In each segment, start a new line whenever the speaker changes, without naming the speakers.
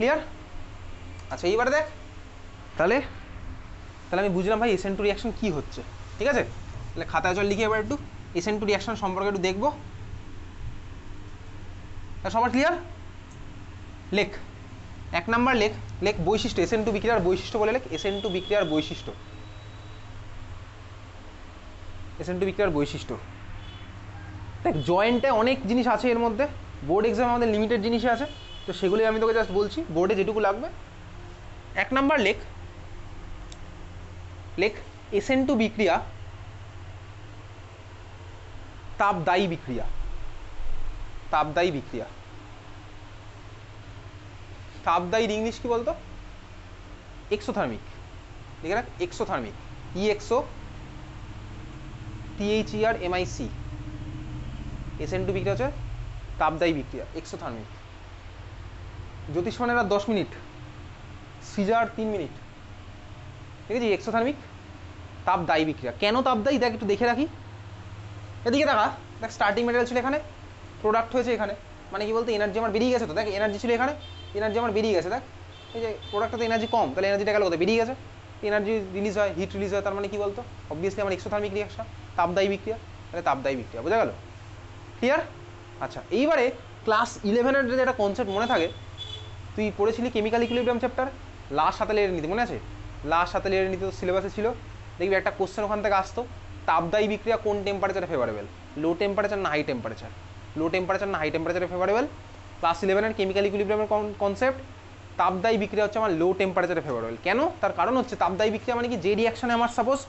Clear? আচ্ছা এইবারে দেখ তাহলে তাহলে আমি বুঝলাম ভাই SN2 রিয়াকশন কী হচ্ছে, ঠিক আছে? তাহলে খাতায় চল লিখে এবার একটু SN2 রিয়াকশন সম্পর্কে একটু দেখবো। সবার ক্লিয়ার? লেখ 1 নাম্বার লেখ লেখ বৈশিষ্ট্য, SN2 বিক্রিয়ার বৈশিষ্ট্য বলে লেখ। SN2 বিক্রিয়ার বৈশিষ্ট্য, SN2 বিক্রিয়ার বৈশিষ্ট্য। দেখ জয়েন্টে অনেক জিনিস আছে এর মধ্যে, বোর্ড এক্সাম আমাদের লিমিটেড জিনিসই আছে, তো সেগুলি আমি তোকে জাস্ট বলছি, বোর্ডে যেটুকু লাগবে। 1 নাম্বার লেখ লেখ SN2 বিক্রিয়া তাপদায়ী বিক্রিয়া, তাপদায়ী বিক্রিয়া। তাপদায়ীর ইংলিশ কি বলতো? এক্সোথার্মিক, লিখে রাখ এক্সোথার্মিক, EXO THERMIC। SN2 বিক্রিয়া হচ্ছে তাপদায়ী বিক্রিয়া, এক্সোথার্মিক। জ্যোতিষ্মানের 10 মিনিট, সিজার 3 মিনিট, ঠিক আছে? এক্সোথার্মিক তাপদায়ী বিক্রিয়া। কেন তাপদায়ী দেখ একটু দেখে রাখি, এদিকে দেখা। দেখ স্টার্টিং ম্যাটেরিয়াল ছিল এখানে, প্রোডাক্ট হয়েছে এখানে, মানে কি বলতে এনার্জি আমার বেরিয়ে গেছে। তো দেখ এনার্জি ছিল এখানে, এনার্জি আমার বেরিয়ে গেছে। দেখ এই যে প্রোডাক্টটাতে এনার্জি কম, তাহলে এনার্জিটা গেল কোথায়? বেরিয়ে গেছে। এনার্জি রিলিজ হয়, হিট রিলিজ হয়, তার মানে কি বলতো অবভিয়াসলি আমার এক্সোথার্মিক রিয়াকশন, তাপদায়ী বিক্রিয়া। তাহলে তাপদায়ী বিক্রিয়া, বোঝা গেল? ক্লিয়ার? আচ্ছা এইবারে ক্লাস 11-এর যদি একটা কনসেপ্ট মনে থাকে, তুই পড়েছিলি কেমিক্যাল ইকুইলিব্রিয়াম চ্যাপ্টার, লাস্ট সাতেলের নীতি, মনে আছে? লাস্ট সাতেলের নীতি তো সিলেবাসে ছিল। দেখবি একটা কোশ্চেন ওখান থেকে আসতো, তাপদায়ী বিক্রিয়া কোন টেম্পারেচারে ফেভারেবল? লো টেম্পারেচার না হাই টেম্পারেচার? লো টেম্পারেচার না হাই টেম্পারেচারে ফেভারেবল? ক্লাস 11-এর কেমিক্যাল ইকুইলিব্রিয়ামের কনসেপ্ট, তাপদায়ী বিক্রিয়া হচ্ছে আমার লো টেম্পারেচারে ফেভারেবল। কেন? তার কারণ হচ্ছে তাপদায়ী বিক্রিয়া মানে কি, যে রিয়াকশনে আমার সাপোজ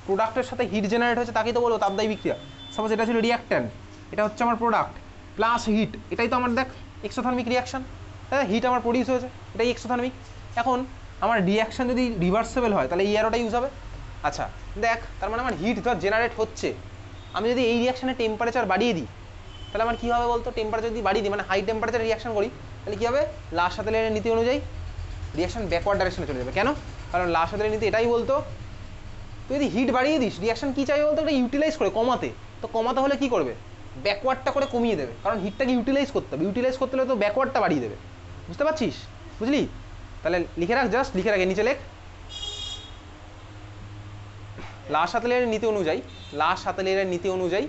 প্রোডাক্টের সাথে হিট জেনারেট হচ্ছে তাকেই তো বলবো তাপদায়ী বিক্রিয়া। সাপোজ এটা ছিল রিয়াক্ট্যান্ট, এটা হচ্ছে আমার প্রোডাক্ট, প্লাস হিট, এটাই তো আমার দেখ এক্সোথার্মিক রিয়াকশন। হ্যাঁ, হিট আমার প্রডিউস হয়েছে, এটাই এক্সোথার্মিক। এখন আমার রিয়াকশন যদি রিভার্সেবল হয় তাহলে এই অ্যারোটা ইউজ হবে। আচ্ছা দেখ, তার মানে আমার হিট ধর জেনারেট হচ্ছে, আমি যদি এই রিয়াকশানে টেম্পারেচার বাড়িয়ে দিই তাহলে আমার কী হবে বলতো? টেম্পারেচার যদি বাড়িয়ে দিই মানে হাই টেম্পারেচার রিয়াকশন করি, তাহলে কী হবে? লাস্ট সাতেলের নীতি অনুযায়ী রিয়াকশন ব্যাকওয়ার্ড ডাইরেকশনে চলে যাবে। কেন? কারণ লাস্ট সাতেলের নীতি এটাই বলতো, তুই যদি হিট বাড়িয়ে দিস রিয়াকশন কী চাইবে বলতো? এটা ইউটিলাইজ করে কমাতে। তো কমাতে হলে কী করবে? ব্যাকওয়ার্ডটা করে কমিয়ে দেবে, কারণ হিটটাকে ইউটিলাইজ করতে হবে। ইউটিলাইজ করতে হলে তো ব্যাকওয়ার্ডটা বাড়িয়ে দেবে, বুঝতে পারছিস? বুঝলি? তাহলে লিখে রাখ, জাস্ট লিখে রাখ, নিচে লেখ লাস্ট সাতেলের নীতি অনুযায়ী, লাস্ট সাতেলের নীতি অনুযায়ী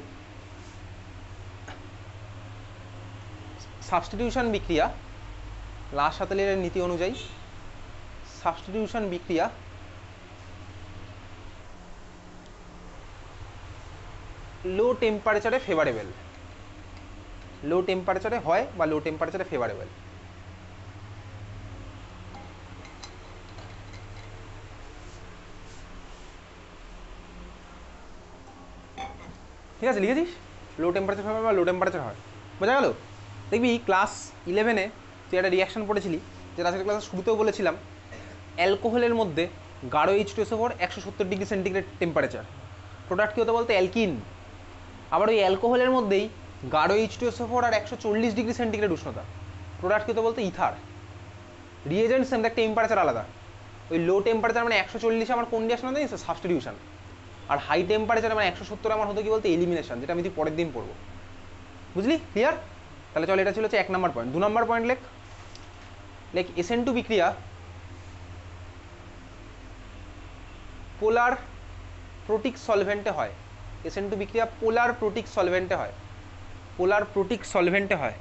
সাবস্টিটিউশন বিক্রিয়া, লাস্ট সাতেলের নীতি অনুযায়ী সাবস্টিটিউশন বিক্রিয়া লো টেম্পারেচারে ফেভারেবল, লো টেম্পারেচারে হয় বা লো টেম্পারেচারে ফেভারেবল। ঠিক আছে, লিখেছিস? লো টেম্পারেচার ফেভারেবল বা লো টেম্পারেচার হয়, বোঝা গেল? দেখবি ক্লাস 11-এ তুই একটা রিয়াকশন পড়েছিলি, যেটা আজকে ক্লাসের শুরুতেও বলেছিলাম, অ্যালকোহলের মধ্যে গাঢ় H2SO4 170 degree centigrade temperature, product কী হতে বলতে? অ্যালকিন। আবার ওই অ্যালকোহলের মধ্যেই গাঢ় H2SO4 আর 140 ডিগ্রি সেন্টিগ্রেড উষ্ণতা, প্রোডাক্ট কী হতে বলতে? ইথার। রিয়েজেন্ট সেম, দেখ টেম্পারেচার আলাদা। ওই লো টেম্পারেচার মানে 140 আমার কোন রিয়াকশন হতে? সাবস্টিটিউশন। আর হাই টেম্পারেচার মানে 170 আমার হতো কি বলতে? এলিমিনেশন, যেটা আমি তুই পরের দিন পড়বো, বুঝলি? ক্লিয়ার? তাহলে চল, এটা ছিল হচ্ছে 1 নাম্বার পয়েন্ট। 2 নাম্বার পয়েন্ট লেখ লেখ SN2 বিক্রিয়া পোলার প্রোটিক সলভেন্টে হয়। SN2 বিক্রিয়া পোলার প্রোটিক সলভেন্টে হয়, পোলার প্রোটিক সলভেন্টে হয়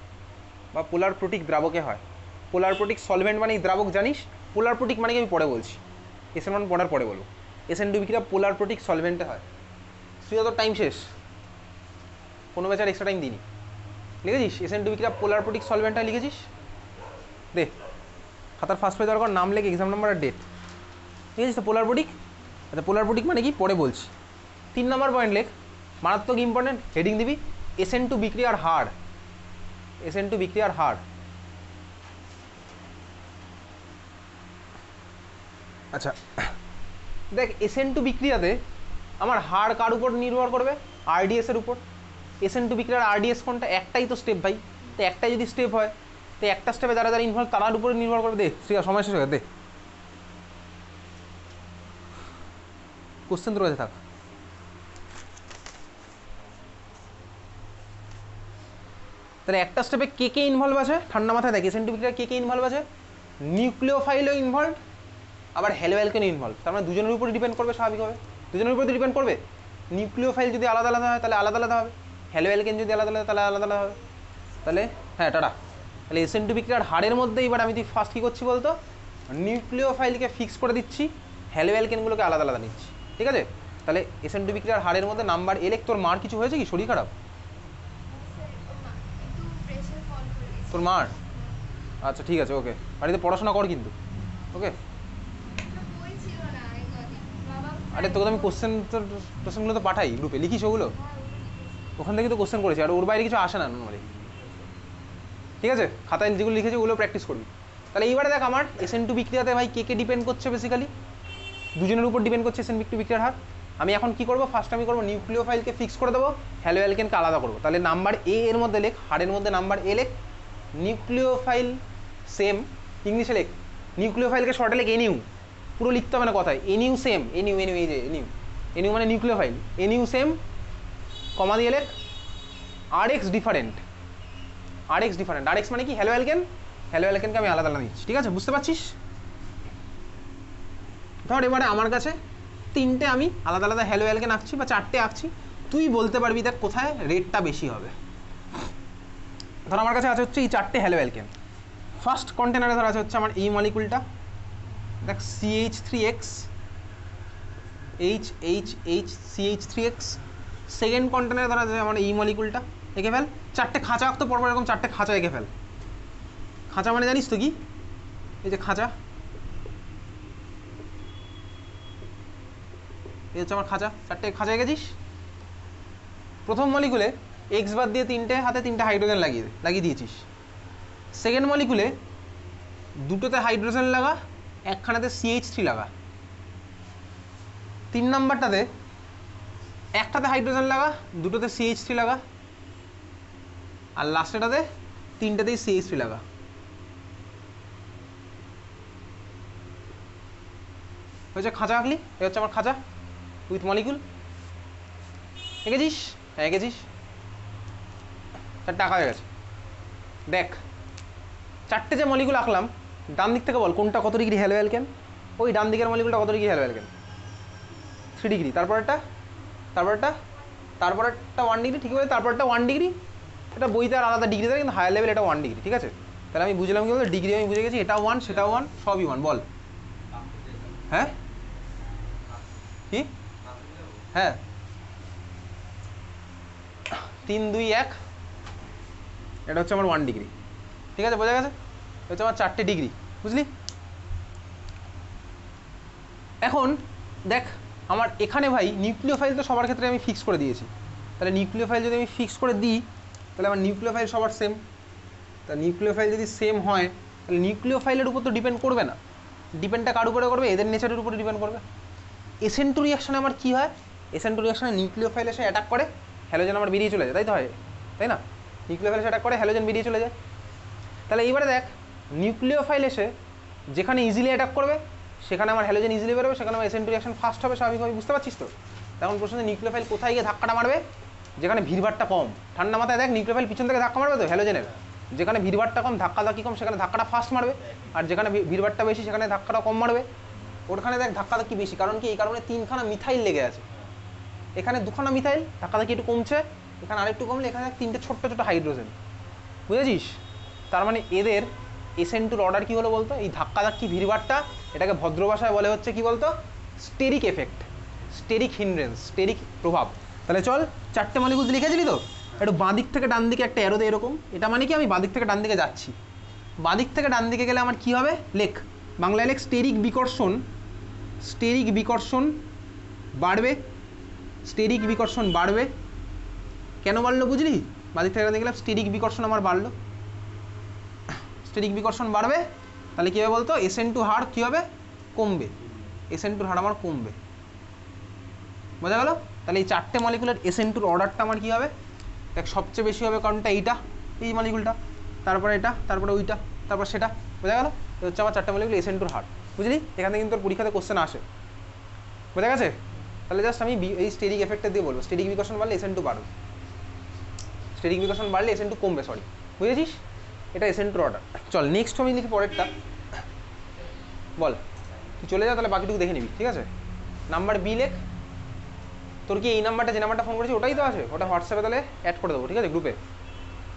বা পোলার প্রোটিক দ্রাবকে হয়। পোলার প্রোটিক সলভেন্ট মানে দ্রাবক জানিস, পোলার প্রোটিক মানে কি আমি পরে বলছি, SN1 পড়ার পরে বলবো। SN2 বিক্রিয়া পোলার প্রোটিক সলভেন্টে হয়। শ্রীযত টাইম শেষ, কোনো বেচার এক্সট্রা টাইম দিইনি। লিখেছিস? SN2 বিক্রিয়া পোলার প্রোটিক সলভেন্টে হয়, লিখেছিস? দে খাতার ফার্স্ট পেজ দরকার, নাম লেখ, এক্সাম নাম্বার আর ডেট, ঠিক আছে? তো পোলার প্রোটিক, আচ্ছা পোলার প্রোটিক মানে কি পরে বলছি। 3 নাম্বার পয়েন্ট লেখ, মারাত্মক ইম্পর্টেন্ট, হেডিং দিবি SN2 বিক্রিয়ার হার, SN2 বিক্রিয়ার হার। আচ্ছা দেখ SN2 বিক্রিয়াতে আমার হার কার উপর নির্ভর করবে? RDS এর উপর। SN2 বিক্রিয়ার RDS কোনটা? একটাই তো স্টেপ ভাই, তো একটাই যদি স্টেপ হয় তো একটা স্টেপে যারা যারা ইনভলভ তার উপরে নির্ভর করবে। দে সময় শেষ হয়ে দে, কোশ্চেন তো রয়েছে থাক। তাহলে একটা স্টেপে কে কে ইনভলভ আছে ঠান্ডা মাথায় দেখ। SN2 বিক্রিয়া কে কে ইনভলভ আছে? নিউক্লিওফাইলও ইনভলভ, আবার হ্যালো অ্যালকেনও ইনভলভ। তার মানে দুজনের উপরে ডিপেন্ড করবে স্বাভাবিকভাবে, দুজনের উপরে ডিপেন্ড করবে। নিউক্লিওফাইল যদি আলাদা আলাদা হয় তাহলে আলাদা আলাদা হবে, হ্যালো অ্যালকেন যদি আলাদা আলাদা তাহলে আলাদা আলাদা হবে। তাহলে হ্যাঁ টাটা। তাহলে SN2 বিক্রিয়ার হারের মধ্যে এবার আমি ফার্স্ট কী করছি বলতো, নিউক্লিওফাইলকে ফিক্স করে দিচ্ছি, হ্যালো অ্যালকেনগুলোকে আলাদা আলাদা নিচ্ছি, ঠিক আছে। তাহলে SN2 বিক্রিয়ার হারের মধ্যে নাম্বার এলেক। তোর মার কিছু হয়েছে কি, শরীর খারাপ তোর মার? আচ্ছা ঠিক আছে, ওকে, বাড়িতে পড়াশোনা কর কিন্তু, ওকে। আরে তোকে আমি কোশ্চেনগুলো তো পাঠাই গ্রুপে, লিখিস ওগুলো, ওখান থেকে তো কোশ্চেন করেছি, আর ওর বাইরে কিছু আসে না নর্মালি, ঠিক আছে। খাতায় যেগুলো লিখেছে ওগুলো প্র্যাকটিস করবি। তাহলে এইবারে দেখ আমার SN2 বিক্রিয়াতে ভাই কে কে ডিপেন্ড করছে, বেসিক্যালি দুজনের উপর ডিপেন্ড করছে SN2 বিক্রিয়ার হার। আমি এখন কি করবো, ফার্স্ট আমি করবো নিউক্লিওফাইলকে ফিক্স করে দেবো, হ্যালো অ্যালকেনকে আলাদা করবো। তাহলে নাম্বার এ এর মধ্যে লেখ, হারের মধ্যে নাম্বার এ লেখ, নিউক্লিওফাইল সেম, ইংলিশে লেখ, নিউক্লিওফাইলকে শর্টে লেখ এনইউ, পুরো লিখতে হবে না কথায়, এনইউ সেম, এনইউ এনইউ এই যে এনইউ, এনইউ মানে নিউক্লিওফাইল, এনইউ সেম, কমা দিয়ে লেখ RX different, RX different, RX মানে কি হ্যালো অ্যালকেন, হ্যালো অ্যালকেনকে আমি আলাদা আলাদা নিচ্ছি, ঠিক আছে, বুঝতে পারছিস। ধর এবারে আমার কাছে তিনটে আমি আলাদা আলাদা হ্যালো অ্যালকেন আঁকছি বা চারটে আঁকছি, তুই বলতে পারবি দেখ কোথায় রেটটা বেশি হবে। ধর আমার কাছে আছে হচ্ছে এই চারটে হ্যালো অ্যালকেন, ফার্স্ট কন্টেনারে ধর আছে হচ্ছে আমার এই মলিকুলটা, দেখ CH3X CH3X, সেকেন্ড কন্টেনারে ধর আছে আমার এই মলিকুলটা, এঁকে ফেল, চারটে খাঁচা আঁকতো পরপর, এরকম চারটে খাঁচা এঁকে ফেল। খাঁচা মানে জানিস তো কি, এই যে খাঁচা, এই হচ্ছে আমার খাঁচা, চারটে খাঁচা এঁকেছিস। প্রথম মলিকুলে এক্স বাদ দিয়ে তিনটে হাতে তিনটে হাইড্রোজেন লাগিয়ে দিয়েছিস। সেকেন্ড মলিকুলে দুটোতে হাইড্রোজেন লাগা, একখানাতে CH3 লাগা। তিন নাম্বারটাতে একটাতে হাইড্রোজেন লাগা, দুটোতে CH3 লাগা, আর লাস্টেটাতে তিনটাতেই CH3 লাগা। হয়েছে খাঁচা আঁকলি, এ হচ্ছে আমার খাঁচা উইথ মলিকুল, এঁকেছিস? হ্যাঁ এঁকেছিস, চারটে আঁকা হয়ে গেছে। দেখ চারটে যে মলিকুল আঁকলাম, ডান দিক থেকে বল কোনটা কত ডিগ্রি হ্যালো অ্যালকেন, ওই ডান দিকের মলিকুলটা কত ডিগ্রি হ্যালো অ্যালকেন, 3 ডিগ্রি, তারপরেরটা 1 ডিগ্রি, ঠিক আছে, তারপরটা 1 ডিগ্রি, এটা বইতে আর আলাদা ডিগ্রি দেয়, কিন্তু হায়ার লেভেল এটা 1 ডিগ্রি, ঠিক আছে। তাহলে আমি বুঝলাম কি বলতো, ডিগ্রি আমি বুঝে গেছি, এটা 1 সেটা 1 সবই 1, বল হ্যাঁ কি, হ্যাঁ 3 2 1, এটা হচ্ছে আমার 1 ডিগ্রি, ঠিক আছে, বোঝা গেছে, হচ্ছে আমার 4টে ডিগ্রি, বুঝলি। এখন দেখ আমার এখানে ভাই নিউক্লিওফাইল তো সবার ক্ষেত্রে আমি ফিক্স করে দিয়েছি, তাহলে নিউক্লিওফাইল যদি আমি ফিক্স করে দিই তাহলে আমার নিউক্লিওফাইল সবার সেম, তা নিউক্লিওফাইল যদি সেম হয় তাহলে নিউক্লিওফাইলের উপর তো ডিপেন্ড করবে না, ডিপেন্ডটা কার উপরে করবে, এদের নেচারের উপরে ডিপেন্ড করবে। SN2 রিয়াকশনে আমার কী হয়, SN2 রিয়াকশনে নিউক্লিওফাইল এসে অ্যাটাক করে, হ্যালোজেন আমার বেরিয়ে চলে যায়, তাই তো হয়, তাই না, নিউক্লিওফাইল এসে অ্যাটাক করে হ্যালোজেন বেরিয়ে চলে যায়। তাহলে এইবারে দেখ নিউক্লিওফাইল এসে যেখানে ইজিলি অ্যাটাক করবে সেখানে আমার হ্যালোজেন ইজিলি বেরোবে, সেখানে আমার SN2 রিয়াকশন ফাস্ট হবে স্বাভাবিকভাবে, বুঝতে পারছিস তো। তখন প্রশ্ন নিউক্লিওফাইল কোথায় গিয়ে ধাক্কাটা মারবে, যেখানে ভিড়ভাড়টা কম, ঠান্ডা মাথায় দেখ নিউক্লিওফাইল পিছন থেকে ধাক্কা মারবে তো হ্যালোজেনের, যেখানে ভিড়ভাড়টা কম ধাক্কি কম সেখানে ধাক্কাটা ফাস্ট মারবে, আর যেখানে ভিড়ভাড়টা বেশি সেখানে ধাক্কাটা কম মারবে। ওখানে দেখ ধাক্কি বেশি, কারণ কি, এই কারণে 3খানা মিথাইল লেগে আছে, এখানে 2খানা মিথাইল, ধাক্কি একটু কমছে, এখানে আরেকটু কমলে, এখানে দেখ 3টে ছোট্ট ছোট হাইড্রোজেন, বুঝেছিস। তার মানে এদের SN2 অর্ডার কি হলো বলতো, এই ধাক্কি ভিড়ভাড়টা, এটাকে ভদ্র ভাষায় বলে হচ্ছে কি বলতো, steric effect, steric hindrance, steric প্রভাব। তাহলে চল চারটে মলিকুল লিখেছিলি তো, একটু বাঁ দিক থেকে ডান দিকে একটা অ্যারো দেয় এরকম, এটা মানে কি আমি বাঁ দিক থেকে ডান দিকে যাচ্ছি, বাঁ দিক থেকে ডান দিকে গেলে আমার কি হবে, লেখ বাংলায় লেখ স্টেরিক বিকর্ষণ, স্টেরিক বিকর্ষণ বাড়বে, স্টেরিক বিকর্ষণ বাড়বে, কেন বাড়লো বুঝলি, বাঁ দিক থেকে ডান দিকে গেলাম, স্টেরিক বিকর্ষণ আমার বাড়লো, স্টেরিক বিকর্ষণ বাড়বে, তাহলে কী হবে বলতো, SN2 হার কী হবে, কমবে, SN2 হার আমার কমবে, বোঝা গেল। তাহলে এই চারটে মলিকুলের SN2 অর্ডারটা আমার কী হবে, দেখ সবচেয়ে বেশি হবে কারণটা এইটা, এই মলিকুলটা, তারপরে এটা, তারপরে ওইটা, তারপর সেটা, বোঝা গেল, হচ্ছে আমার চারটে মলিকুল SN2 হার, বুঝলি। এখান থেকে কিন্তু তোর পরীক্ষাতে কোশ্চেন আসে, বোঝা গেছে। তাহলে জাস্ট আমি এই স্টেরিক এফেক্টটা দিয়ে বলবো, স্টেরিক বিকর্ষণ বাড়লে SN2 বাড়বে, স্টেরিক বিকর্ষণ বাড়লে SN2 কমবে, সরি, বুঝেছিস, এটা SN2 অর্ডার। চল নেক্সট আমি লিখি পরেরটা, বল, তুই চলে যা, তাহলে বাকিটুকু দেখে নিবি, ঠিক আছে? নাম্বার বি লেখ। তোর কি এই নাম্বারটা, যে নাম্বারটা ফোন করেছি ওটাই তো আছে, ওটা হোয়াটসঅ্যাপে তাহলে অ্যাড করে দেবো, ঠিক আছে, গ্রুপে।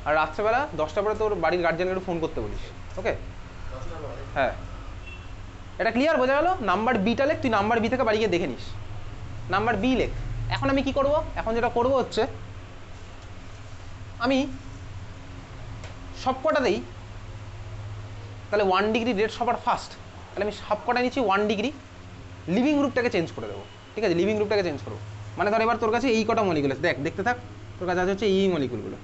আর রাত্রেবেলা 10টা পরে তোর বাড়ির গার্জিয়ানকে একটু ফোন করতে বলিস, ওকে? হ্যাঁ, এটা ক্লিয়ার, বোঝা গেল? নাম্বার বিটা লেখ, তুই নাম্বার বি থেকে বাড়ি গিয়ে দেখে নিস। নাম্বার বি লেখ। এখন আমি কি করব? এখন যেটা করব হচ্ছে, আমি সব কটাতেই তাহলে 1 ডিগ্রি রেট সবার ফার্স্ট, তাহলে আমি সব কটা নিচ্ছি 1 ডিগ্রি, লিভিং গ্রুপটাকে চেঞ্জ করে দেবো, ঠিক আছে? লিভিং গ্রুপটাকে চেঞ্জ করবো, মানে ধর এবার তোর কাছে এই কটা মলিকুল আছে, দেখ, দেখতে থাক, তোর কাছে আছে হচ্ছে এই মলিকুলগুলো,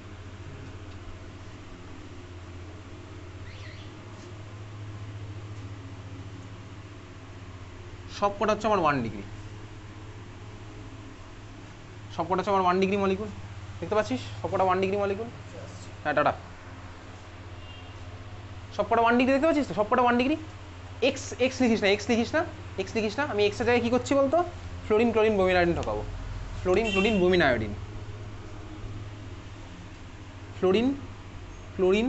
সব কটা হচ্ছে আমার 1 ডিগ্রি, সব কটা হচ্ছে আমার 1 ডিগ্রি মলিকুল, দেখতে পাচ্ছিস? সব কটা 1 ডিগ্রি মলিকুল। হ্যাঁ, টাটা। সব কটা 1 ডিগ্রি দেখতে পাচ্ছিস তো? সব কটা 1 ডিগ্রি। এক্স এক্স লিখিস না, এক্স লিখিস না, এক্স লিখিস না। আমি এক্সের জায়গায় কী করছি বলতো? ফ্লোরিন ক্লোরিন ব্রোমিন আয়োডিন ঢোকাবো। Fluorine chlorine bromine iodine, fluorine chlorine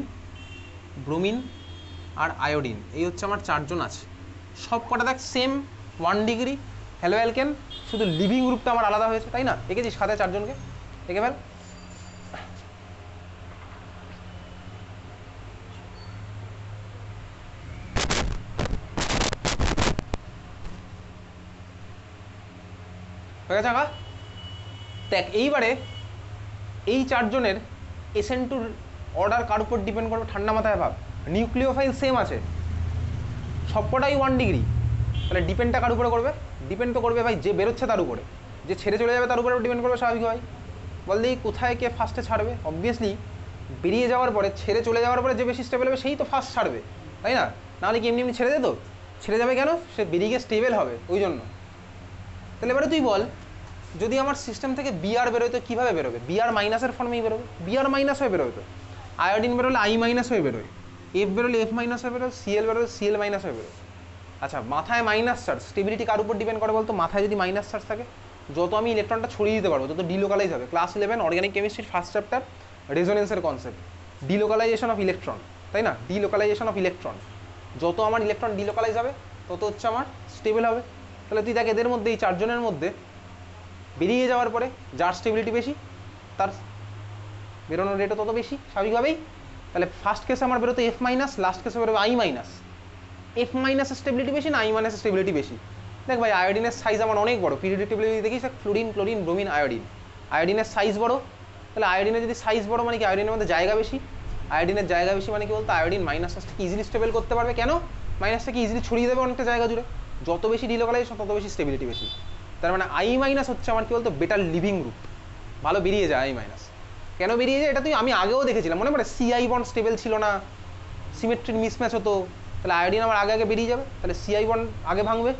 bromine আর আয়োডিন, এই হচ্ছে আমার 4জন আছে। সব কটা দেখ সেম 1 ডিগ্রি হ্যালো অ্যালকেন, শুধু লিভিং গ্রুপটা আমার আলাদা হয়েছে, তাই না? এঁকেছিস খাতায় 4জনকে, এঁকে ফেল। হয়ে গেছে আঁকা? দেখ, এইবারে এই 4জনের SN2 অর্ডার কার উপর ডিপেন্ড করবে? ঠান্ডা মাথায় ভাব। নিউক্লিওফাইল সেম আছে, সবকটাই 1 ডিগ্রি, তাহলে ডিপেন্ডটা কার উপরে করবে? ডিপেন্ড তো করবে ভাই যে বেরোচ্ছে তার উপরে, যে ছেড়ে চলে যাবে তার উপরে ডিপেন্ড করবে স্বাভাবিক ভাই। বল দেখি কোথায় কে ফার্স্টে ছাড়বে? অবভিয়াসলি বেরিয়ে যাওয়ার পরে, ছেড়ে চলে যাওয়ার পরে যে বেশি স্টেবল হবে সেই তো ফার্স্ট ছাড়বে, তাই না? নাহলে কি এমনি এমনি ছেড়ে যেত? ছেড়ে যাবে কেন? সে বেরিয়ে গিয়ে স্টেবল হবে, ওই জন্য। তাহলে এবারে তুই বল, যদি আমার সিস্টেম থেকে বিআর বেরোয় তো কীভাবে বেরোবে? বিআর মাইনাসের ফর্মেই বেরোবে, বিআর মাইনাস হয়ে বেরোবে তো। আয়োডিন বেরোলে আই মাইনাস হয়ে বেরোয়, এফ বেরোলে এফ মাইনাস হয়ে বেরোয়, সিএল বেরোলে সিএল মাইনাস হয়ে বেরোয়। আচ্ছা, মাথায় মাইনাস চার্জ, স্টেবিলিটি কার উপর ডিপেন্ড করে বলতো? মাথায় যদি মাইনাস চার্জ থাকে, যত আমি ইলেকট্রনটা ছড়িয়ে দিতে পারবো তত ডিলোকালাইজ হবে। ক্লাস 11 অর্গানিক কেমিস্ট্রির ফার্স্ট চ্যাপ্টার, রেজোনেন্সের কনসেপ্ট, ডিলোকালাইজেশন অফ ইলেকট্রন, তাই না? ডিলোকালাইজেশন অফ ইলেকট্রন, যত আমার ইলেকট্রন ডিলোকালাইজ হবে তত হচ্ছে আমার স্টেবল হবে। তাহলে তুই দেখ, এদের মধ্যে এই 4জনের মধ্যে বেরিয়ে যাওয়ার পরে যার স্টেবিলিটি বেশি তার বেরোনোর রেটও তত বেশি, স্বাভাবিকভাবেই। তাহলে ফার্স্ট কেসে আমার বেরোতো এফ মাইনাস, লাস্ট কেসে বেরোবে I minus. F minus stability বেশি না আই মাইনাস স্টেবিলিটি বেশি? দেখ ভাই, আয়োডিনের সাইজ আমার অনেক বড়, পিরিয়ডিক টেবিলে যদি দেখিস ফ্লোরিন ক্লোরিন ব্রোমিন আয়োডিন, আয়োডিনের সাইজ বড়। তাহলে আয়োডিনের যদি সাইজ বড় মানে কি? আয়োডিনের মধ্যে জায়গা বেশি। আয়োডিনের জায়গা বেশি মানে কি বলতো? আয়োডিন মাইনাসটাকে ইজিলি স্টেবল করতে পারবে। কেন? মাইনাসটাকে ইজিলি ছড়িয়ে দেবে অনেকটা জায়গা জুড়ে, যত বেশি ডিলোকালাইজেশন তত বেশি স্টেবিলিটি বেশি। তার মানে আই মাইনাস হচ্ছে আমার কি বলতো? বেটার লিভিং গ্রুপ, ভালো বেরিয়ে যায় আই মাইনাস। কেন বেরিয়ে যায় এটা তুই, আমি আগেও দেখেছিলাম, মনে পড়ে? সিআই বন্ড স্টেবল ছিল না, সিমেট্রিক মিসম্যাচ হতো, তাহলে আয়োডিন আমার আগে আগে বেরিয়ে যাবে, তাহলে সিআই বন্ড আগে ভাঙবে।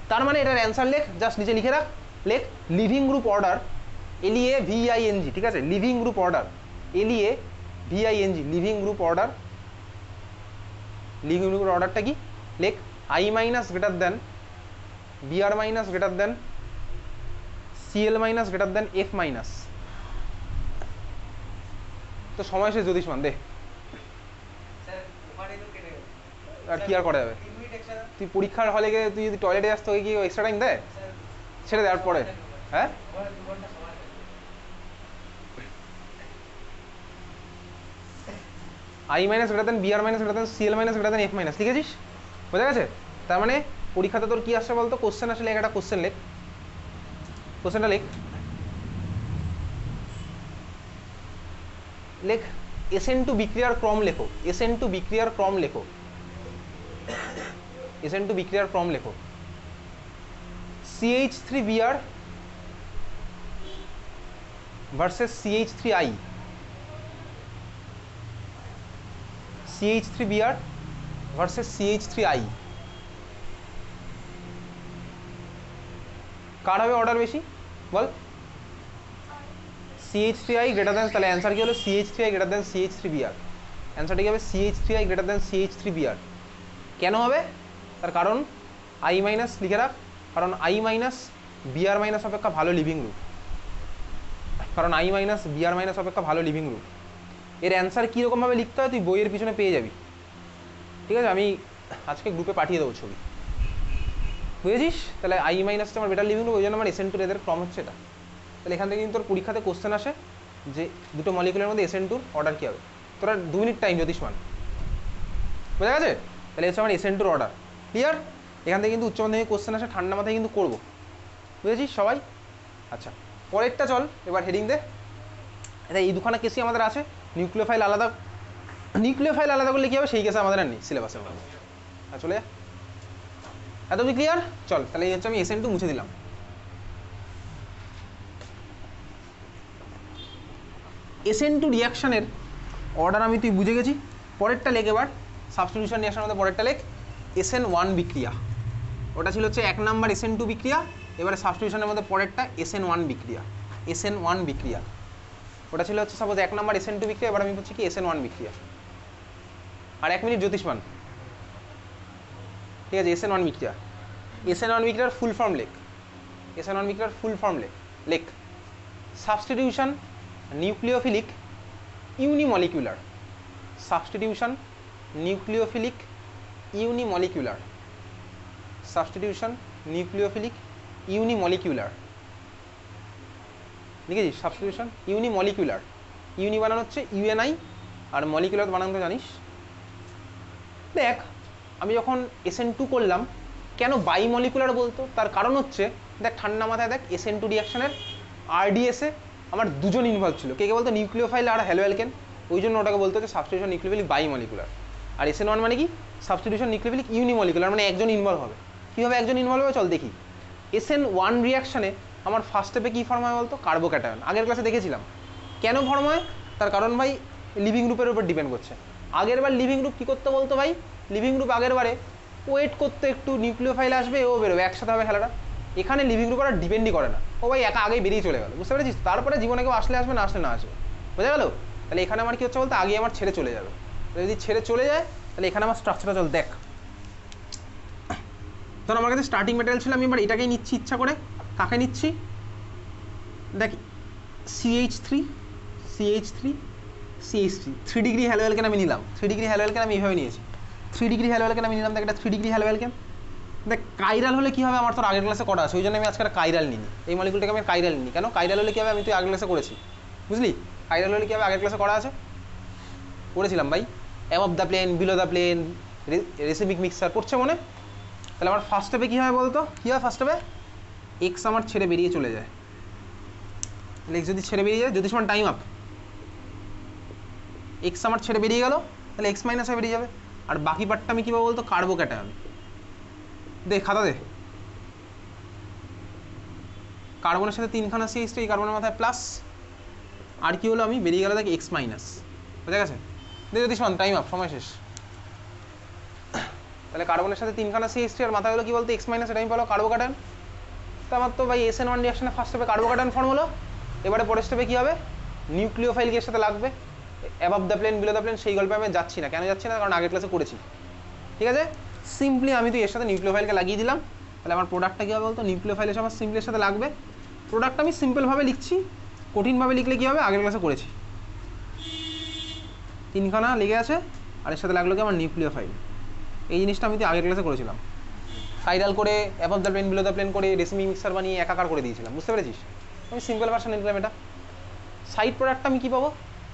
তার মানে এটার অ্যান্সার লেখ, জাস্ট নিচে লিখে রাখ, লেখ leaving group order LEA VING, ঠিক আছে? Leaving group order LEA VING, leaving group order. Leaving group অর্ডারটা কি? লেখ I minus greater than BR minus greater than CL minus greater than F minus. তো সময় শেষ জ্যোতিষমান দে, আর কি আর করা যাবে? তুই পরীক্ষার হলে গিয়ে তুই যদি টয়লেটে যাস তোকে কি এক্সট্রা টাইম দেয়? ছেড়ে দেওয়ার পরে, হ্যাঁ? I minus greater than BR minus greater than CL minus greater than F minus, লিখেছিস? বোঝা গেছে? তার মানে পরীক্ষাতে তোর কি আসছে বলতো? কোশ্চেন আসলে একটা কোশ্চেন লেখ, কোশ্চেনটা লেখ, লেখ SN2 বিক্রিয়ার ক্রম লেখো, SN2 বিক্রিয়ার ক্রম লেখো, SN2 বিক্রিয়ার ক্রম লেখো। CH3Br versus CH3I, CH3Br versus CH3I, কার হবে অর্ডার বেশি বল? CH3I গ্রেটার দেন, তাহলে অ্যান্সার কি হলো? CH3I greater than CH3Br। অ্যান্সারটা কি হবে? CH3I greater than CH3Br। কেন হবে? তার কারণ আই মাইনাস লিখে রাখ, কারণ আই মাইনাস বিআর মাইনাস অপেক্ষা ভালো লিভিং গ্রুপ, কারণ আই মাইনাস বিআর মাইনাস অপেক্ষা ভালো লিভিং গ্রুপ। এর অ্যান্সার কীরকমভাবে লিখতে হয় তুই বইয়ের পিছনে পেয়ে যাবি, ঠিক আছে? আমি আজকে গ্রুপে পাঠিয়ে দেবো ছবি, বুঝেছিস? তাহলে আই মাইনাসটা আমার বেটার লিভিং গ্রুপ, ওই জন্য আমার SN2 এদের ফর্ম হচ্ছে এটা। তাহলে এখান থেকে কিন্তু তোর পরীক্ষাতে কোশ্চেন আসে যে দুটো মলিকুলের মধ্যে SN2 অর্ডার কী হবে। তোরা 2 মিনিট টাইম জ্যোতিষমান, বোঝা গেছে? তাহলে হচ্ছে আমার SN2 অর্ডার। ক্লিয়ার? এখান থেকে কিন্তু উচ্চ মাধ্যমিক কোশ্চেন আসে, ঠান্ডা মাথায় কিন্তু করবো। বুঝেছিস সবাই? আচ্ছা, পরেরটা চল এবার হেডিং দে। এটা এই দুখানা কেসই আমাদের আছে। নিউক্লিওফাইল আলাদা, নিউক্লিওফাইল আলাদা করলে কী হবে সেই কেসে আমাদের আর নেই সিলেবাসের মধ্যে। আর চলে যা, এত কি ক্লিয়ার? চল তাহলে এই হচ্ছে আমি SN2 মুছে দিলাম। SN2 রিয়াকশানের অর্ডার আমি তুই বুঝে গেছি। পরেরটা লেখ এবার, সাবস্টিটিউশন রিয়াকশনের মধ্যে পরেরটা লেখ SN1 বিক্রিয়া। ওটা ছিল হচ্ছে 1 নাম্বার SN2 বিক্রিয়া। এবারে সাবস্টিটিউশনের মধ্যে পরেরটা SN1 বিক্রিয়া। SN1 বিক্রিয়া ওটা ছিল হচ্ছে সাপোজ 1 নাম্বার SN2 বিক্রিয়া, এবার আমি বলছি কি SN1 বিক্রিয়া। আর 1 মিনিট জ্যোতিষমান, ঠিক আছে? SN1 বিক্রিয়া, SN1 বিক্রিয়ার ফুল ফর্ম লেখ। SN1 বিক্রিয়ার ফুল ফর্ম লেখ substitution nucleophilic unimolecular. Substitution nucleophilic unimolecular. Substitution nucleophilic unimolecular, লিখেছিস? সাবস্টিটিউশন ইউনিমলিকুলার, ইউনি বানানো হচ্ছে UNI, আর মলিকুলার বানানো তো জানিস। দেখ আমি যখন SN2 করলাম, কেন বাইমলিকুলার বলতো? তার কারণ হচ্ছে দেখ ঠান্ডা মাথায় দেখ, SN2 রিয়াকশনের RDS-এ আমার দুজন ইনভলভ ছিল। কে কে বলতো? নিউক্লিওফাইল আর হ্যালোঅ্যালকেন। ওই জন্য ওটাকে বলতো হচ্ছে সাবস্টিটিউশন নিউক্লিওফিলিক বাইমলিকুলার। আর SN1 মানে কি? সাবস্টিটিউশন নিউক্লিওফিলিক ইউনিমলিকুলার, মানে একজন ইনভলভ হবে। কীভাবে একজন ইনভলভ হবে চল দেখি। SN1 রিয়াকশনে আমার ফার্স্ট স্টেপে কী ফর্ম হয় বলতো? কার্বোক্যাটায়ন। আগের ক্লাসে দেখেছিলাম। কেন ফর্ম হয়? তার কারণ ভাই লিভিং গ্রুপের উপর ডিপেন্ড করছে। আগের বার লিভিং গ্রুপ কী করতে বলতো ভাই? লিভিং গ্রুপ আগের বারে ওয়েট করতে একটু, নিউক্লিওফাইল আসবে ও বেরোবে, একসাথে হবে খেলাটা। এখানে লিভিং গ্রুপ আর ডিপেন্ডই করে না, ও ভাই একা আগেই বেরিয়ে চলে গেল। বুঝতে পেরেছিস? তারপরে জীবনে কেউ আসলে আসবে, না আসলে না আসবে। বোঝা গেল? তাহলে এখানে আমার কী হচ্ছে বলতো? আগে আমার ছেড়ে চলে যাবে। যদি ছেড়ে চলে যায় তাহলে এখানে আমার স্ট্রাকচারটা চল দেখ। ধর আমার কাছে স্টার্টিং ম্যাটেরিয়াল ছিল, আমি এবার এটাকেই নিচ্ছি ইচ্ছা করে। কাকে নিচ্ছি? দেখ CH3 CH3 CH3 3 ডিগ্রি হ্যালোঅ্যালকেন আমি নিলাম। 3 ডিগ্রি হ্যালোঅ্যালকেন আমি এইভাবে নিয়েছি। 3 ডিগ্রি হ্যালোঅ্যালকেন আমি নিলাম। দেখ এটা 3 ডিগ্রি হ্যালোঅ্যালকেন। দেখ কাইরাল হলে কী হবে? আমার তোর আগের ক্লাসে করা আছে, ওই জন্য আমি আজকে কাইরাল নিই। এই মলিকুলটাকে আমি কাইরাল নিই। কেন কাইরাল হলে কী হবে? আমি তুই আগের ক্লাসে করেছি, বুঝলি? কাইরাল হলে কী হবে? আগের ক্লাসে করা আছে, করেছিলাম ভাই। Above the plane, below the plane, racemic mixture পড়ছে মনে? তাহলে আমার ফার্স্ট স্টেপে কী হয় বলতো? কী হয় ফার্স্ট স্টেপে? এক্স আমার ছেড়ে বেরিয়ে চলে যায়। তাহলে এক্স যদি ছেড়ে বেরিয়ে যায়, জ্যোতিষমান টাইম আপ, এক্স আমার ছেড়ে বেরিয়ে গেল, তাহলে এক্স মাইনাস হয়ে বেরিয়ে যাবে। আর বাকি পার্টটা আমি কী পাবো বলতো? কার্বোক্যাটায়ন। দে খাতা দে। কার্বনের সাথে 3খানা CH3, এই কার্বনের মাথায় প্লাস, আর কি হলো? আমি বেরিয়ে গেল দেখ এক্স মাইনাস। বোঝা গেছে? দে জ্যোতিষমান টাইম আপ, সময় শেষ। তাহলে কার্বনের সাথে 3খানা CH3 আর মাথায় হলো কি বলতো? X minus. এটা আমি পেলো কার্বোক্যাটায়ন। তো আমার তো ভাই SN1 রিয়াকশনে ফার্স্ট স্টেপে কার্বোক্যাটায়ন ফর্ম হলো। এবারে পরের স্টেপে কী হবে? নিউক্লিওফাইল এর সাথে লাগবে, above the plane, below the plane. সেই গল্পে আমি যাচ্ছি না। কেন যাচ্ছি না? কারণ আগের ক্লাসে করেছি। ঠিক আছে? সিম্পলি আমি তো এর সাথে নিউক্লিওফাইলকে লাগিয়ে দিলাম। তাহলে আমার প্রোডাক্টটা কী হবে বলতো? নিউক্লিওফাইল এসে আমার সিম্পলের সাথে লাগবে। প্রোডাক্টটা আমি সিম্পলভাবে লিখছি, কঠিনভাবে লিখলে কী হবে? আগের ক্লাসে করেছি। 3খানা লেগে আছে, আর এর সাথে লাগলো কি? আমার নিউক্লিওফাইল। এই জিনিসটা আমি তো আগের ক্লাসে করেছিলাম। কাইরাল করে, above the plane, below the plane করে, রেসিমিক মিক্সার বানিয়ে একাকার করে দিয়েছিলাম। বুঝতে পেরেছিস? আমি সিম্পল ভার্সন নিলাম এটা। সাইড প্রোডাক্টটা আমি কী পাবো?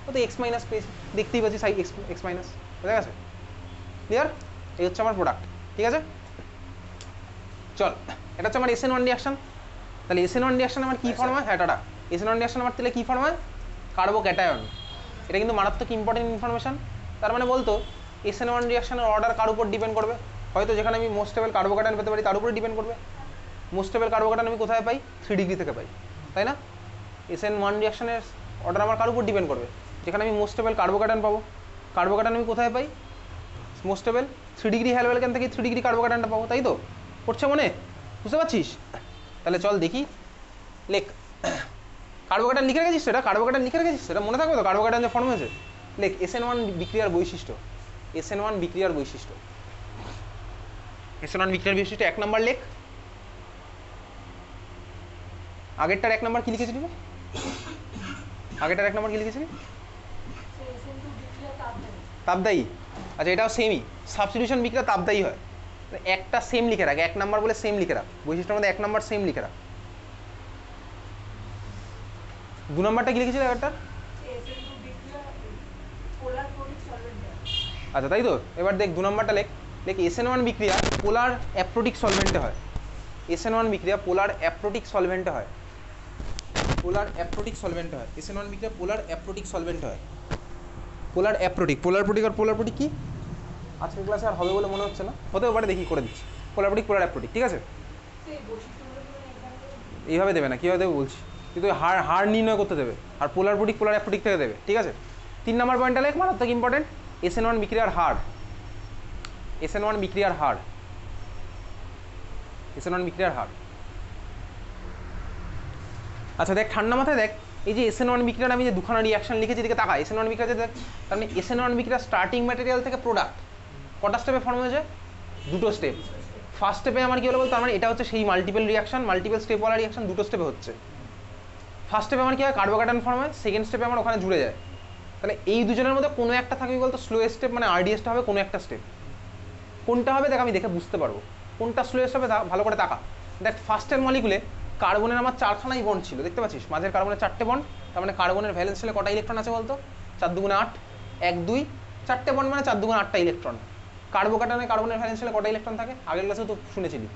ও তো এক্স মাইনাস পেয়েছি, দেখতেই পাচ্ছি সাইড এক্স মাইনাস। বোঝা গেছে? ক্লিয়ার? এই হচ্ছে আমার প্রোডাক্ট। ঠিক আছে চল, এটা হচ্ছে আমার SN1 রিয়াকশন। তাহলে SN1 রিয়াকশন আমার কী ফর্ম হয়? হ্যাঁ টাটা। SN1 রিয়াকশন আমার তাহলে কী ফর্ম হয়? কার্বোক্যাটায়ন। এটা কিন্তু মারাত্মক ইম্পর্টেন্ট ইনফরমেশন। তার মানে বলতো SN1 রিয়াকশনের অর্ডার কার উপর ডিপেন্ড করবে? হয়তো যেখানে আমি মোস্ট স্টেবল কার্বোক্যাটায়ন পেতে পারি তার উপরে ডিপেন্ড করবে। মোস্ট স্টেবল কার্বোক্যাটায়ন আমি কোথায় পাই? 3 ডিগ্রি থেকে পাই, তাই না? SN1 রিয়াকশনের অর্ডার আমার কার উপর ডিপেন্ড করবে? যেখানে আমি মোস্ট স্টেবল কার্বোক্যাটায়ন পাবো। কার্বোক্যাটায়ন আমি কোথায় পাই? মোস্ট স্টেবল 3 ডিগ্রি হ্যালোঅ্যালকেন থেকে 3 ডিগ্রি কার্বোক্যাটায়নটা পাবো, তাই তো? পড়ছে মনে? বুঝতে পারছিস? তাহলে চল দেখি, লেখ। কার্বোক্যাটায়ন লিখে রেখেছিস সেটা? কার্বোক্যাটায়ন লিখে রেখেছিস সেটা? মনে থাকবে তো কার্বোক্যাটায়ন যে ফর্ম হয়েছে? লেখ SN1 বিক্রিয়ার বৈশিষ্ট্য। SN1 বিক্রিয়ার বৈশিষ্ট্য। SN1 বিক্রিয়ার বৈশিষ্ট্য 1 নম্বর লেখ। আগেরটার 1 নম্বর কি লিখেছিলি? আগেরটার 1 নম্বর কি লিখেছিলি? তাপদায়ী। আচ্ছা এটাও সেমই, সাবস্টিটিউশন বিক্রিয়া তাপদায়ী হয়। একটা সেম লিখে রাখ, 1 নাম্বার বলে সেম লিখে রাখ, বৈশিষ্ট্যের মধ্যে 1 নাম্বার সেম লিখে রাখ। 2 নাম্বারটা কি লিখেছিল একটা? আচ্ছা তাই তো, এবার দেখ 2 নাম্বারটা লেখ। দেখ SN1 বিক্রিয়া পোলার অ্যাপ্রোটিক সলভেন্টে হয়। SN1 বিক্রিয়া পোলার অ্যাপ্রোটিক সলভেন্টে হয়। পোলার অ্যাপ্রোটিক সলভেন্টে হয়। SN1 বিক্রিয়া পোলার অ্যাপ্রোটিক সলভেন্টে হয়। পোলার অ্যাপ্রোটিক, পোলার প্রোটিক আর পোলার প্রোটিক কি আজকের ক্লাসে আর হবে বলে মনে হচ্ছে না, হতেও পারে, দেখি করে দিচ্ছি। পোলার প্রোটিক, পোলার অ্যাপ্রোটিক, ঠিক আছে? এইভাবে দেবে না, কীভাবে দেবে বলছি, কিন্তু হার নির্ণয় করতে দেবে, আর পোলার প্রোটিক পোলার অ্যাপ্রোটিক থেকে দেবে, ঠিক আছে? 3 নাম্বার পয়েন্টটা লেখ, মারাত্মক ইম্পর্টেন্ট। SN1 বিক্রিয়ার হার, SN1 বিক্রিয়ার হার, SN1 বিক্রিয়ার হার। আচ্ছা দেখ, ঠান্ডা মাথায় দেখ, এই যে SN1 বিক্রিয়ার আমি যে দুখানা রিয়াকশন লিখেছি, এদিকে তাকা। SN1 বিক্রিয়া দেখ, তার মানে SN1 বিক্রিয়া স্টার্টিং ম্যাটেরিয়াল থেকে প্রোডাক্ট কটা স্টেপে ফর্ম হয়েছে? 2টো স্টেপ। ফার্স্ট স্টেপে আমার কি হলো বলতো, আমার এটা হচ্ছে সেই মাল্টিপল রিয়াকশন, মাল্টিপল স্টেপওয়ালা রিয়াকশন 2টো স্টেপে হচ্ছে। ফার্স্ট স্টেপে আমার কি হয়, কার্বোক্যাটায়ন ফর্ম হয়, সেকেন্ড স্টেপে আমার ওখানে জুড়ে যায়। তাহলে এই দুজনের মধ্যে কোনো একটা থাকবে বলতো স্লোয়েস্ট স্টেপ, মানে RDSটা হবে কোনো একটা স্টেপ। কোনটা হবে দেখ, আমি দেখে বুঝতে পারবো কোনটা স্লোয়েস্ট হবে, ভালো করে তাকা। দেখ ফার্স্টের মলিকুলে কার্বনের আমার 4খানাই বন্ড ছিল, দেখতে পাচ্ছিস মাঝের কার্বনের 4টে বন্ড। তার মানে কার্বনের ভ্যালেন্স শেলে কটা ইলেকট্রন আছে বলতো? 4 দুগুণে 8, 1 2, 4টে বন্ড মানে 4 দুগুণে 8টা ইলেকট্রন। কার্বোক্যাটায়নে কার্বনের ভ্যালেন্স শেলে কটা ইলেকট্রন থাকে? আগের ক্লাসে তো শুনেছিলি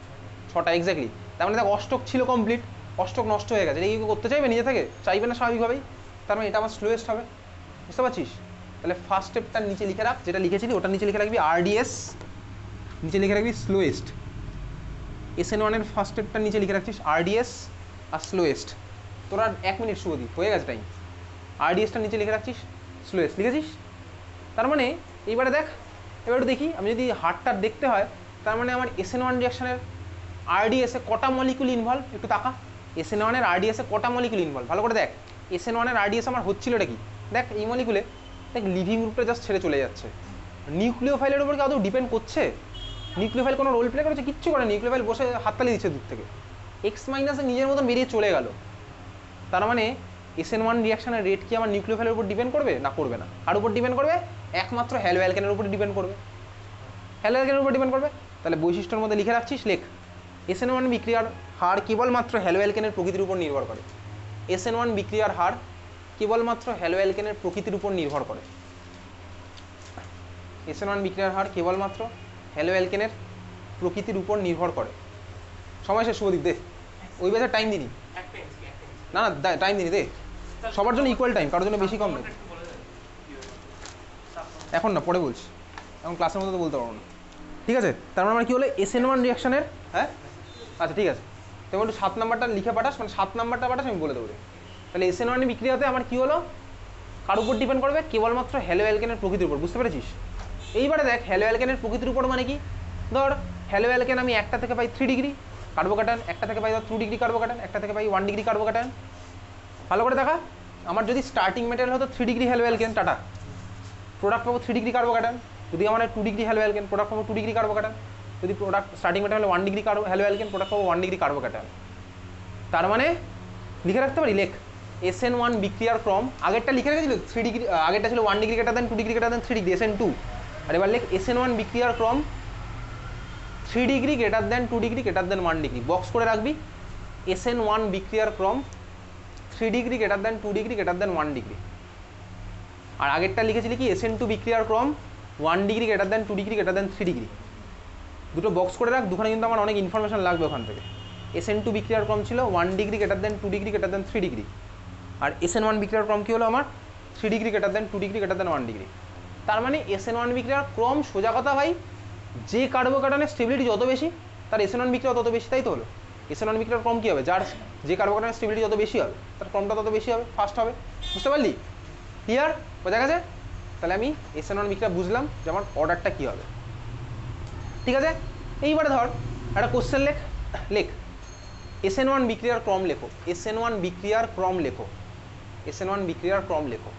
6টা এক্স্যাক্টলি। তার মানে দেখ অষ্টক ছিল কমপ্লিট, অষ্টক নষ্ট হয়ে গেছে। এটা কি করতে চাইবে নিজে থেকে? চাইবে না স্বাভাবিকভাবেই। তার মানে এটা আমার স্লোয়েস্ট হবে, বুঝতে পারছিস? তাহলে ফার্স্ট স্টেপটার নিচে লিখে রাখ, যেটা লিখেছিলি ওটার নিচে লিখে রাখবি RDS, নিচে লিখে রাখবি স্লোয়েস্ট। SN1 এর ফার্স্ট স্টেপটার নিচে লিখে রাখছিস RDS আর স্লোয়েস্ট। তোরা 1 মিনিট শুভদীপ, হয়ে গেছে টাইম। RDSটার নিচে লিখে রাখছিস স্লোয়েস্ট, লিখেছিস? তার মানে এইবারে দেখ, এবার একটু দেখি, আমি যদি হারটা দেখতে হয়, তার মানে আমার SN1 রিয়াকশনের RDS এ কটা মলিকুল ইনভলভ, একটু তাকা। SN1 এর RDS এ কটা মলিকুল ইনভলভ, ভালো করে দেখ। SN1 এর RDS আমার হচ্ছিল এটা কি, দেখ এই মলিকুলে দেখ লিভিং গ্রুপটা জাস্ট ছেড়ে চলে যাচ্ছে। নিউক্লিওফাইলের উপর কি আদৌ ডিপেন্ড করছে? নিউক্লিওফাইল কোনো রোল প্লে করেছে? কিচ্ছু করে। নিউক্লিওফাইল বসে হাততালি দিচ্ছে দূর থেকে, এক্স মাইনাসে নিজের মতন বেরিয়ে চলে গেল। তার মানে SN1 রিয়াকশনের রেট কি আমার নিউক্লিওফাইলের উপর ডিপেন্ড করবে? না, করবে না। কার উপর ডিপেন্ড করবে? একমাত্র হ্যালো অ্যালকেনের উপর ডিপেন্ড করবে। হ্যালো অ্যালকেনের উপর ডিপেন্ড করবে। তাহলে বৈশিষ্ট্যের মধ্যে লিখে রাখছিস, লেখ SN1 বিক্রিয়ার হার কেবলমাত্র হ্যালো অ্যালকেনের প্রকৃতির উপর নির্ভর করে। SN1 বিক্রিয়ার হার কেবলমাত্র হ্যালো অ্যালকেনের প্রকৃতির উপর নির্ভর করে। SN1 বিক্রিয়ার হার কেবলমাত্র হ্যালো অ্যালকেনের প্রকৃতির উপর নির্ভর করে। সময় শেষ শুভদীপ, দে। ওই বেজার টাইম দিনি, না না টাইম দিনি, দে। সবার জন্য ইকুয়াল টাইম, কারোর জন্য বেশি কম নেই। এখন না, পরে বলছি, এখন ক্লাসের মধ্যে তো বলতে পারবো না, ঠিক আছে? তার মানে কি হলো SN1 রিয়াকশনের, হ্যাঁ আচ্ছা ঠিক আছে, তুমি একটু 7 নাম্বারটা লিখে পাঠাস, মানে 7 নাম্বারটা পাঠাস, আমি বলে দেবো। তাহলে SN1 বিক্রিয়াতে আমার কি হলো, কার উপর ডিপেন্ড করবে? কেবলমাত্র হ্যালো অ্যালকেনের প্রকৃতির উপর, বুঝতে পেরেছিস? এইবারে দেখ হ্যালো অ্যালকেনের প্রকৃতির উপর মানে কি, ধর হ্যালো অ্যালকেন আমি একটা থেকে পাই 3 ডিগ্রি কার্বোক্যাটায়ন, একটা থেকে পাই 2 ডিগ্রি কার্বোক্যাটায়ন, একটা থেকে পাই 1 ডিগ্রি কার্বোক্যাটায়ন। ভালো করে দেখা, আমার যদি স্টার্টিং ম্যাটেরিয়াল হতো 3 degree hello alkane, tata, product পাবো 3 ডিগ্রি কার্বোক্যাটায়ন। যদি আমার 2 ডিগ্রি হ্যালো অ্যালকেন, প্রোডাক্ট পাবো 2 ডিগ্রি কার্বোক্যাটায়ন। যদি product starting material 1 degree hello alkane, product পাবো 1 ডিগ্রি কার্বোক্যাটায়ন। তার মানে লিখে রাখতে পারি, লেখ SN1 বিক্রিয়ার ক্রম, আগেরটা লিখে রেখেছিল 3 ডিগ্রি, আগেরটা ছিল 1 degree greater than 2 degree greater than 3 degree, SN2। আর এবার লেখ SN1 বিক্রিয়ার ক্রম 3 degree greater than 2 degree greater than 1 degree, box করে রাখবি। SN1 বিক্রিয়ার ক্রম 3 degree greater than 2 degree greater than 1 degree. আর আগেরটা লিখেছিলি কি, SN2 বিক্রিয়ার ক্রম 1 degree greater than 2 degree greater than 3 degree. দুটো বক্স করে রাখ, দুখানে কিন্তু আমার অনেক ইনফরমেশন লাগবে ওখান থেকে। SN2 বিক্রিয়ার ক্রম ছিল 1 degree greater than 2 degree greater than 3 degree, আর SN1 বিক্রিয়ার ক্রম কি হলো আমার 3 degree greater than 2 degree greater than 1 degree. তার মানে SN1 বিক্রিয়ার ক্রম, সোজা কথা ভাই, যে কার্বোক্যাটায়নের স্টেবিলিটি যত বেশি তার SN1 বিক্রিয়া তত বেশি, তাই তো হলো। SN1 বিক্রিয়ার ক্রম কী হবে, যার যে কার্বোক্যাটায়নের স্টেবিলিটি যত বেশি হবে তার ক্রমটা তত বেশি হবে, ফাস্ট হবে, বুঝতে পারলি? ক্লিয়ার, বোঝা গেছে? তাহলে আমি SN1 বিক্রিয়া বুঝলাম যে আমার অর্ডারটা কী হবে, ঠিক আছে? এইবারে ধর একটা কোশ্চেন লেখ SN1 বিক্রিয়ার ক্রম লেখো, SN1 বিক্রিয়ার ক্রম লেখো, SN1 বিক্রিয়ার ক্রম লেখো।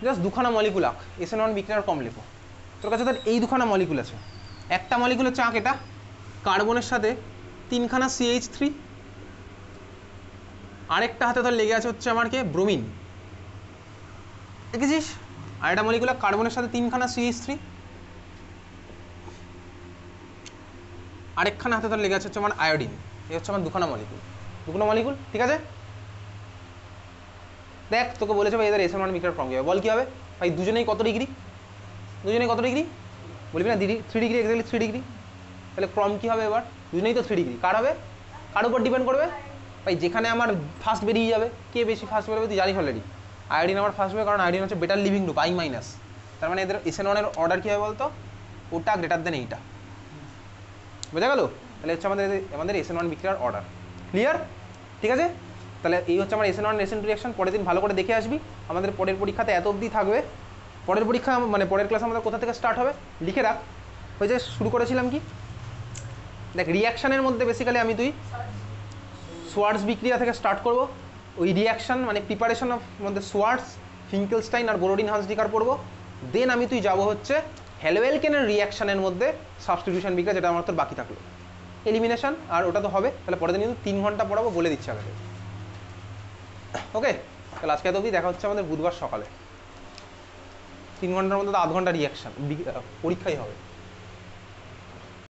জাস্ট দুখানা মলিকুল আঁক, SN1 বিক্রিয়ার ক্রম লেখো। তোর কাছে ধর এই দুখানা মলিকুল আছে, একটা মলিকুল হচ্ছে আঁক এটা, কার্বনের সাথে 3খানা CH3, আরেকটা হাতে ধর লেগে আছে হচ্ছে আমার কে, ব্রোমিন, দেখেছিস? আর একটা মলিকুল কার্বনের সাথে 3খানা CH3, আরেকখানে হাতে ধরে লেগে আছে হচ্ছে আমার আয়োডিন, এই হচ্ছে আমার দুখানা মলিকুল, ঠিক আছে। দেখ তোকে বলেছে ভাই এদের SN1 বিক্রিয়ার ফর্ম কী হবে, বল কী হবে ভাই, দুজনেই কত ডিগ্রি, বলবি না 3 ডিগ্রি, এক্স্যাক্টলি 3 ডিগ্রি, তাহলে ক্রম কী হবে এবার, দুজনেই তো 3 ডিগ্রি, কার হবে, কার উপর ডিপেন্ড করবে ভাই, যেখানে আমার ফার্স্ট বেরিয়ে যাবে, কে বেশি ফার্স্ট বেরোবে তুই জানিস অলরেডি, আয়োডিন আমার ফার্স্ট হবে, কারণ আয়োডিন হচ্ছে বেটার লিভিং গ্রুপ I-, তার মানে এদের SN1 এর অর্ডার কী হবে বলতো, ওটা গ্রেটার দেন এইটা, বোঝা গেল, তাহলে হচ্ছে আমাদের SN1 বিক্রিয়ার অর্ডার, ক্লিয়ার, ঠিক আছে। তাহলে এই হচ্ছে আমার SN1 SN2 রিঅ্যাকশন, পরের দিন ভালো করে দেখে আসবি, আমাদের পরের পরীক্ষাতে এত অবধি থাকবে, পরের পরীক্ষা মানে পরের ক্লাস আমাদের কোথা থেকে স্টার্ট হবে লিখে রাখ, ওই যে শুরু করেছিলাম কি, দেখ রিঅ্যাকশানের মধ্যে বেসিক্যালি তুই সোয়ার্টস বিক্রিয়া থেকে স্টার্ট করব, ওই রিঅ্যাকশান মানে প্রিপারেশন অফ মধ্যে সোয়ার্টস, ফিঙ্কেলস্টাইন আর বোরোডিন হান্সডিকার পড়বো, দেন তুই যাবো হচ্ছে হ্যালোএলকেনের রিঅ্যাকশানের মধ্যে সাবস্টিটিউশন বিক্রিয়া, যেটা আমার তোর বাকি থাকলো এলিমিনেশন, আর ওটা তো হবে, তাহলে পরের দিন কিন্তু 3 ঘন্টা পড়াবো, বলে দিচ্ছি আগে, ওকে। তাহলে আজকে এত অবধি, দেখা হচ্ছে আমাদের বুধবার সকালে, 3 ঘন্টার মধ্যে তো আধ ঘন্টা রিঅ্যাকশান পরীক্ষাই হবে।